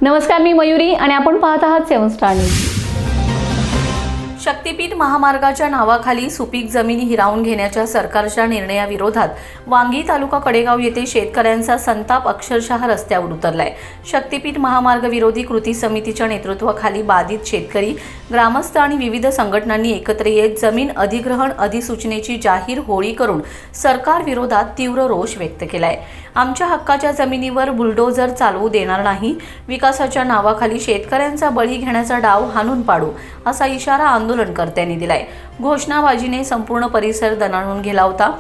नमस्कार, मी मयुरी आणि आपण पाहत आहात 7 स्टार न्यूज। शक्तीपीठ महामार्गाच्या नावाखाली सुपीक जमिनी हिरावून घेण्याच्या सरकारच्या निर्णयाविरोधात वांगी तालुका कडेगाव येथे शेतकऱ्यांचा संताप अक्षरशः रस्त्यावर उतरलाय। शक्तीपीठ महामार्ग विरोधी कृती समितीच्या नेतृत्वाखाली बाधित शेतकरी, ग्रामस्थ आणि विविध संघटनांनी एकत्र येत जमीन अधिग्रहण अधिसूचनेची जाहीर होळी करून सरकार विरोधात तीव्र रोष व्यक्त केलाय। आमच्या हक्काच्या जमिनीवर बुलडोझर चालवू देणार नाही, विकासाच्या नावाखाली शेतकऱ्यांचा बळी घेण्याचा डाव हाणून पाडू, असा इशारा आंदोलनकर्त्यांनी दिलाय। घोषणाबाजीने संपूर्ण परिसर दणाणून गेला होता।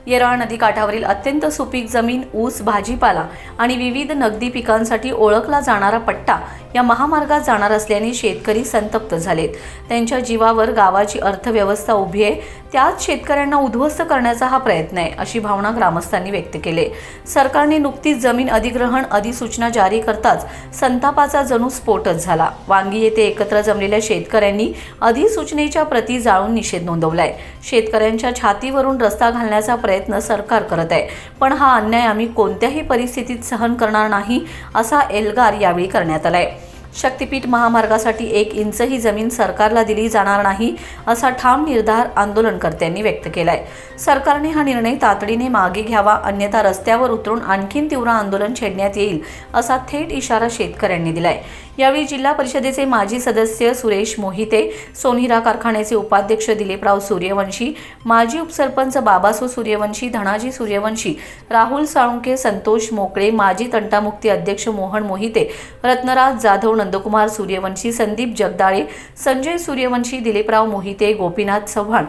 येराळ नदी काठावरील अत्यंत सुपीक जमीन, ऊस, भाजीपाला आणि विविध नगदी पिकांसाठी ओळखला जाणारा पट्टा या महामार्गात जाणार असल्याने शेतकरी संतप्त झालेत। त्यांच्या जीवावर गावाची अर्थव्यवस्था उभी आहे, त्याच शेतकऱ्यांना उद्ध्वस्त करण्याचा हा प्रयत्न आहे, अशी भावना ग्रामस्थांनी व्यक्त केली। सरकारने नुकतीच जमीन अधिग्रहण अधिसूचना जारी करताच संतापाचा जणू स्फोटच झाला। वांगी येथे एकत्र जमलेल्या शेतकऱ्यांनी अधिसूचनेच्या प्रती जाळून निषेध नोंदवलाय। शेतकऱ्यांच्या छातीवरून रस्ता घालण्याचा प्रयत्न सरकार करत आहे, पण हा अन्याय आम्ही कोणत्याही परिस्थितीत सहन करणार नाही, असा एल्गार यावेळी करण्यात आलाय। शक्तीपीठ महामार्गासाठी 1 इंचही जमीन सरकारला दिली जाणार नाही, असा ठाम निर्धार आंदोलनकर्त्यांनी व्यक्त केलाय। सरकारने हा निर्णय तातडीने मागे घ्यावा, अन्यथा रस्त्यावर उतरून आणखीन तीव्र आंदोलन छेडण्यात येईल, असा थेट इशारा शेतकऱ्यांनी दिलाय। यावेळी जिल्हा परिषदेचे माजी सदस्य सुरेश मोहिते, सोनिरा कारखान्याचे उपाध्यक्ष दिलीपराव सूर्यवंशी, माजी उपसरपंच बाबासू सूर्यवंशी, धनाजी सूर्यवंशी, राहुल साळुंके, संतोष मोकळे, माजी तंटामुक्ती अध्यक्ष मोहन मोहिते, रत्नराज जाधव, नंदकुमार सूर्यवंशी, संदीप जगदाळे, संजय सूर्यवंशी, दिलीपराव मोहिते, गोपीनाथ चव्हाण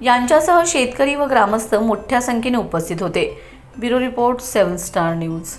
यांच्यासह शेतकरी व ग्रामस्थ मोठ्या संख्येने उपस्थित होते। Bureau report 7 star news.